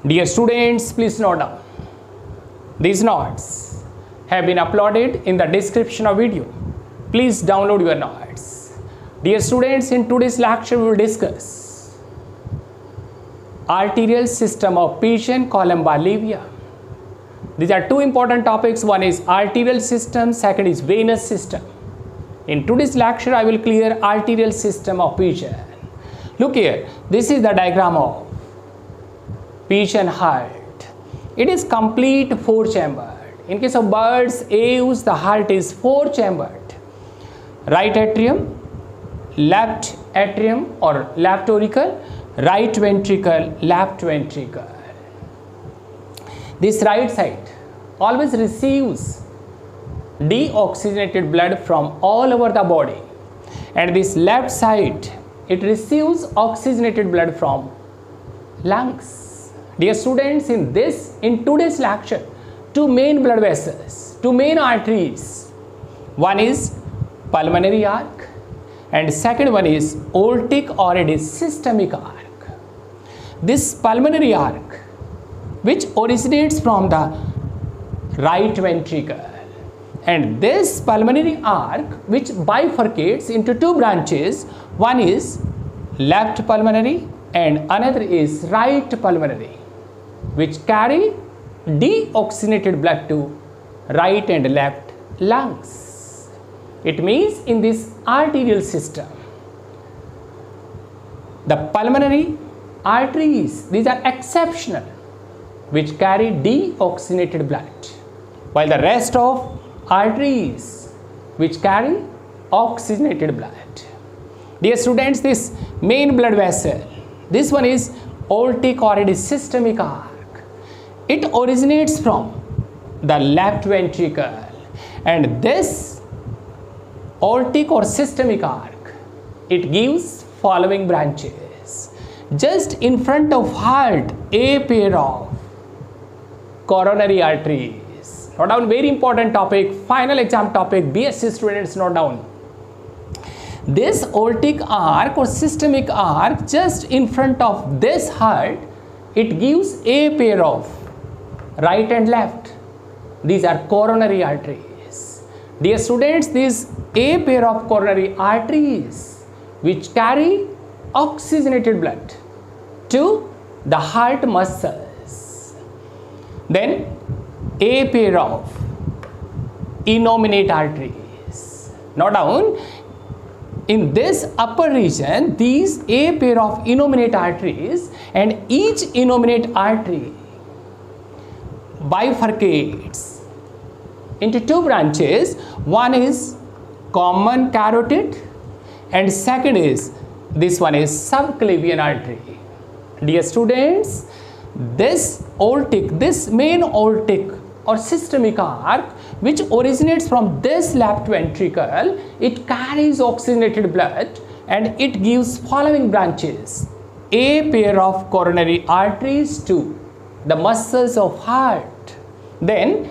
Dear students, please note down. These notes have been uploaded in the description of video. Please download your notes. Dear students, in today's lecture we will discuss arterial system of Pigeon column Bolivia. These are two important topics. One is arterial system, second is venous system. In today's lecture I will clear arterial system of pigeon. Look here, this is the diagram of pigeon heart. It is complete four chambered. In case of birds, ewes, the heart is four chambered. Right atrium, left atrium or left auricle, right ventricle, left ventricle. This right side always receives deoxygenated blood from all over the body, and this left side it receives oxygenated blood from lungs. Dear students, in today's lecture, two main blood vessels, two main arteries. One is pulmonary arc and second one is aortic or it is systemic arc. This pulmonary arc, which originates from the right ventricle, and this pulmonary arc which bifurcates into two branches, one is left pulmonary and another is right pulmonary, which carry deoxygenated blood to right and left lungs. It means in this arterial system, the pulmonary arteries, these are exceptional, which carry deoxygenated blood, while the rest of arteries which carry oxygenated blood. Dear students, this main blood vessel, this one is aortic or it is systemic arc. It originates from the left ventricle, and this aortic or systemic arc, it gives following branches. Just in front of heart, a pair of coronary arteries. Note down, very important topic, final exam topic, BSc students note down. This aortic arc or systemic arc, just in front of this heart, it gives a pair of right and left. These are coronary arteries. Dear students, these a pair of coronary arteries which carry oxygenated blood to the heart muscles. Then a pair of innominate arteries. Note down, in this upper region, these a pair of innominate arteries, and each innominate artery bifurcates into two branches. One is common carotid and second is, this one is subclavian artery. Dear students, this main aortic or systemic arc which originates from this left ventricle, it carries oxygenated blood and it gives following branches: a pair of coronary arteries to the muscles of heart. Then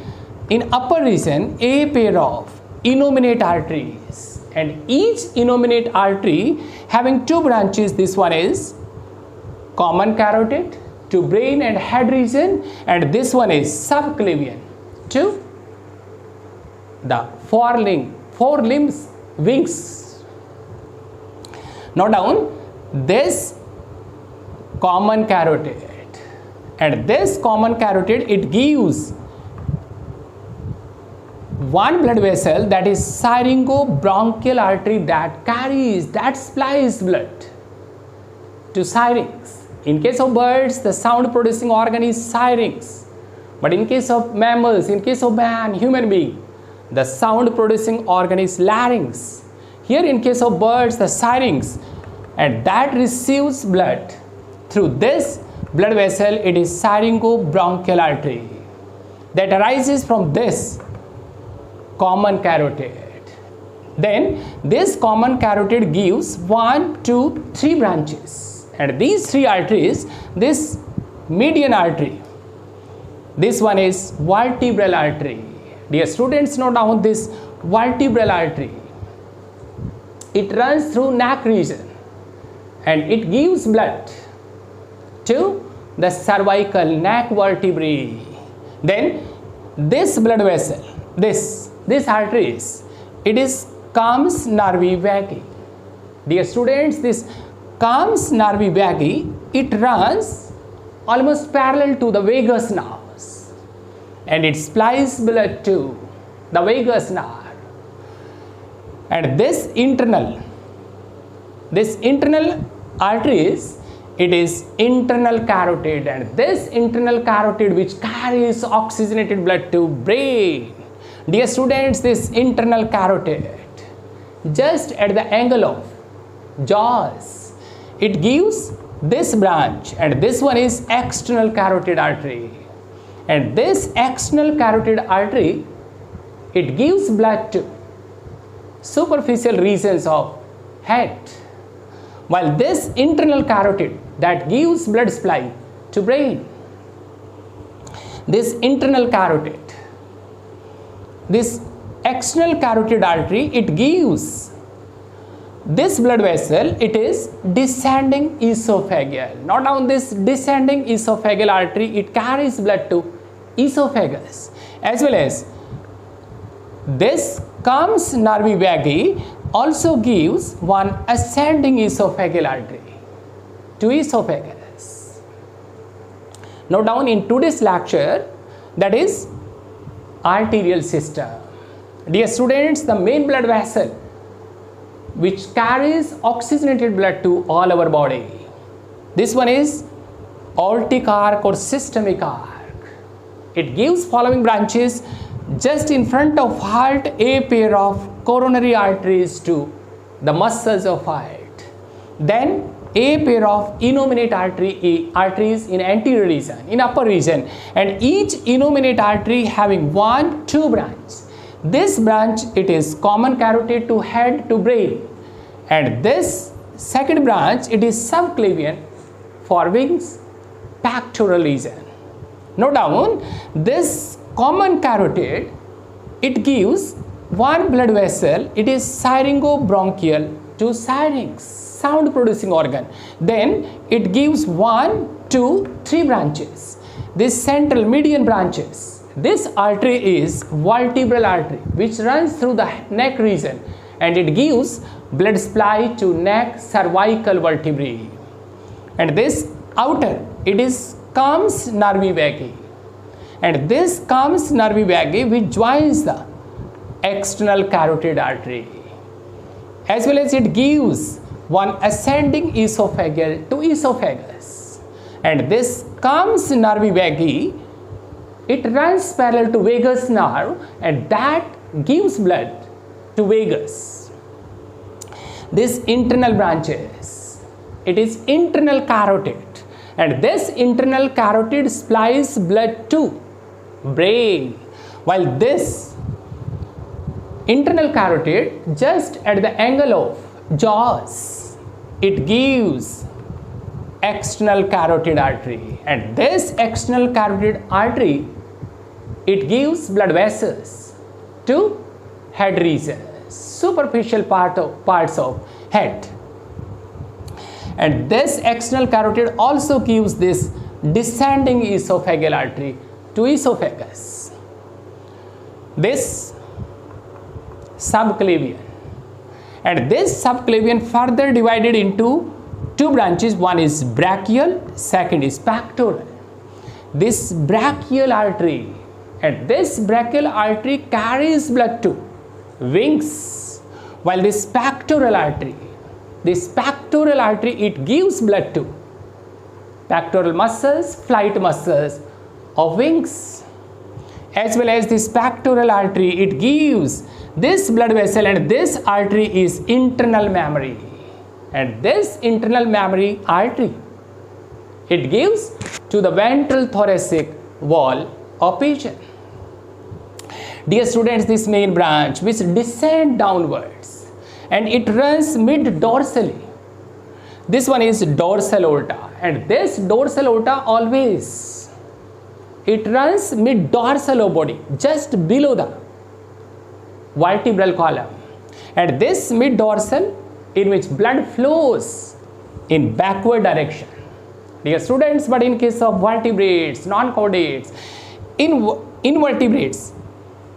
in upper region, a pair of innominate arteries, and each innominate artery having two branches. This one is common carotid to brain and head region, and this one is subclavian to the forelimbs, wings. Note down, this common carotid, and this common carotid, it gives one blood vessel, that is syringobronchial artery, that supplies blood to syrinx. In case of birds, the sound producing organ is syrinx, but in case of mammals, in case of man, human being, the sound producing organ is larynx. Here in case of birds, the syrinx, and that receives blood through this blood vessel, it is syringobronchial artery that arises from this common carotid. Then this common carotid gives 1, 2, 3 branches, and these three arteries, this median artery, this one is vertebral artery. Dear students, note down this vertebral artery. It runs through neck region and it gives blood to the cervical neck vertebrae. Then this blood vessel, this arteries, it is Cums nervi vagi. Dear students, this Cums nervi vagi, it runs almost parallel to the vagus nerves, and it supplies blood to the vagus nerve. And this internal arteries, it is internal carotid, and this internal carotid which carries oxygenated blood to brain. Dear students, this internal carotid, just at the angle of jaws, it gives this branch, and this one is external carotid artery, and this external carotid artery, it gives blood to superficial regions of head, while this internal carotid that gives blood supply to brain. This internal carotid, this external carotid artery, it gives this blood vessel, it is descending esophageal. Note down this descending esophageal artery, it carries blood to esophagus, as well as this Cums nervi vagi also gives one ascending esophageal artery to esophagus. Note down in today's lecture, that is arterial system. Dear students, the main blood vessel which carries oxygenated blood to all our body, this one is aortic arc or systemic arc. It gives following branches. Just in front of heart, a pair of coronary arteries to the muscles of heart. Then a pair of innominate arteries in anterior region, in upper region, and each innominate artery having 1-2 branches. This branch, it is common carotid to head to brain, and this second branch, it is subclavian for wings, pectoral region. Note down this common carotid, it gives one blood vessel, it is syringobronchial to syrinx, sound producing organ. Then it gives 1, 2, 3 branches. This central median branches. This artery is vertebral artery which runs through the neck region, and it gives blood supply to neck cervical vertebrae. And this outer, it is Cums nervi vagi. And this Cums nervi vagi which joins the external carotid artery, as well as it gives one ascending esophageal to esophagus. And this Cums nervi vagi, it runs parallel to vagus nerve, and that gives blood to vagus. This internal branches, it is internal carotid, and this internal carotid supplies blood to brain, while this internal carotid, just at the angle of jaws, it gives external carotid artery, and this external carotid artery, it gives blood vessels to head region, superficial parts of head. And this external carotid also gives this descending esophageal artery to esophagus. This subclavian, and this subclavian further divided into 2 branches. One is brachial, second is pectoral. This brachial artery, and this brachial artery carries blood to wings, while this pectoral artery, it gives blood to pectoral muscles, flight muscles of wings, as well as this pectoral artery, it gives this blood vessel, and this artery is internal mammary, and this internal mammary artery, it gives to the ventral thoracic wall of pigeon. Dear students, this main branch which descends downwards, and it runs mid-dorsally. This one is dorsal aorta, and this dorsal aorta always, it runs mid-dorsal of body, just below the vertebral column, and this mid-dorsal, in which blood flows in backward direction, dear students, but in case of vertebrates, non-chordates, in invertebrates,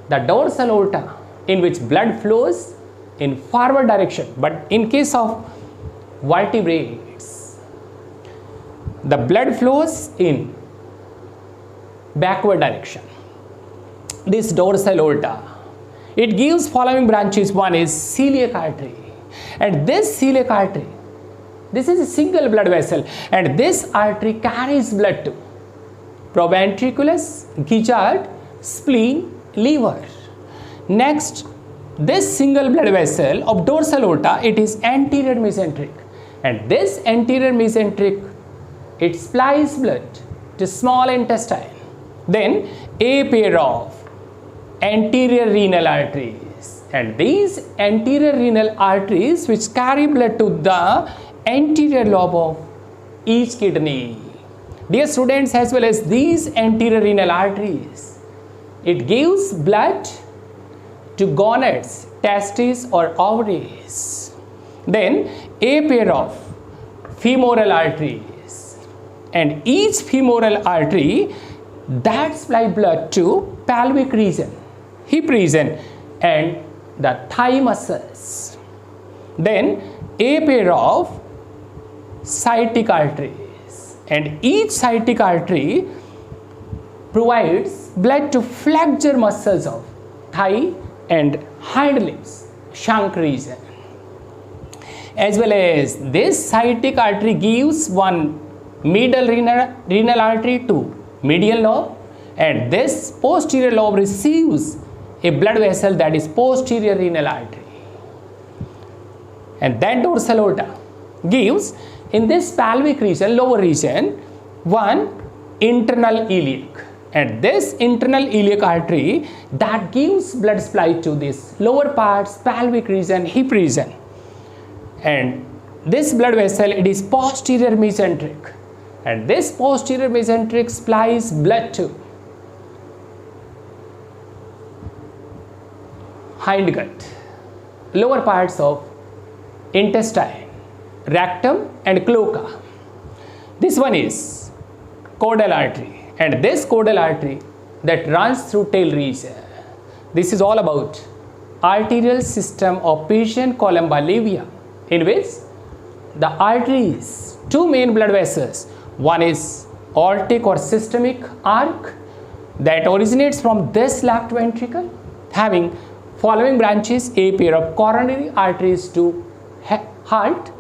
the dorsal aorta in which blood flows in forward direction, but in case of vertebrates, the blood flows in backward direction. This dorsal aorta, it gives following branches. One is celiac artery, and this celiac artery, this is a single blood vessel, and this artery carries blood to proventriculus, gizzard, spleen, liver. Next, this single blood vessel of dorsal aorta, it is anterior mesenteric, and this anterior mesenteric, it supplies blood to small intestine. Then a pair of anterior renal arteries, and these anterior renal arteries which carry blood to the anterior lobe of each kidney. Dear students, as well as these anterior renal arteries, it gives blood to gonads, testes or ovaries. Then a pair of femoral arteries, and each femoral artery that supply blood to pelvic region, hip region and the thigh muscles. Then a pair of sciatic arteries, and each sciatic artery provides blood to flexure muscles of thigh and hind limbs, shank region. As well as this sciatic artery gives one middle renal artery to medial lobe, and this posterior lobe receives a blood vessel, that is posterior renal artery. And then dorsal aorta gives in this pelvic region, lower region, one internal iliac, and this internal iliac artery that gives blood supply to this lower parts, pelvic region, hip region. And this blood vessel, it is posterior mesenteric, and this posterior mesenteric supplies blood to hindgut, lower parts of intestine, rectum and cloaca. This one is caudal artery, and this caudal artery that runs through tail region. This is all about arterial system of patient columba labia, in which the arteries, two main blood vessels, one is aortic or systemic arc that originates from this left ventricle, having following branches: a pair of coronary arteries to heart,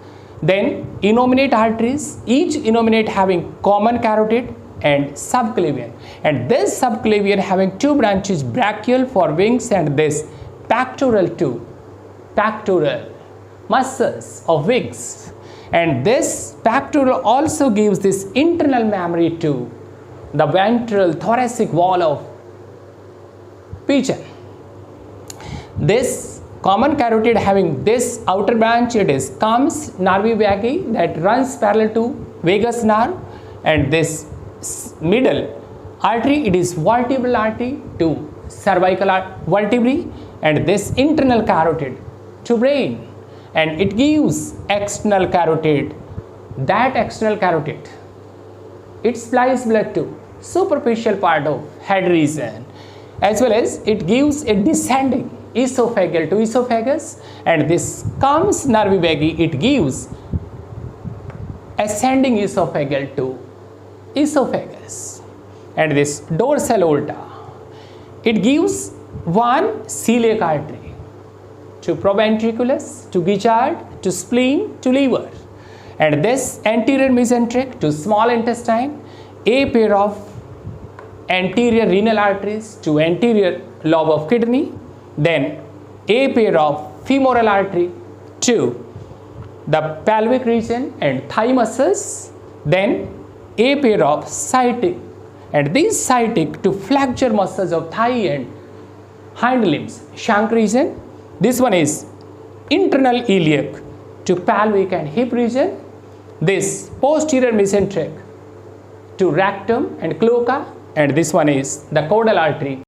then innominate arteries, each innominate having common carotid and subclavian, and this subclavian having two branches, brachial for wings and this pectoral to pectoral muscles of wings, and this pectoral also gives this internal mammary to the ventral thoracic wall of pigeon. This common carotid having this outer branch, it is comes nervi vagi that runs parallel to vagus nerve, and this middle artery, it is vertebral artery to cervical vertebrae, and this internal carotid to brain, and it gives external carotid. That external carotid, it supplies blood to superficial part of head region, as well as it gives a descending esophageal to esophagus, and this comes nervi vagi, it gives ascending esophageal to esophagus. And this dorsal aorta, it gives one celiac artery to proventriculus, to gizzard, to spleen, to liver, and this anterior mesenteric to small intestine, a pair of anterior renal arteries to anterior lobe of kidney, then a pair of femoral artery to the pelvic region and thigh muscles, then a pair of sciatic, and these sciatic to flexure muscles of thigh and hind limbs, shank region. This one is internal iliac to pelvic and hip region, this posterior mesenteric to rectum and cloaca, and this one is the caudal artery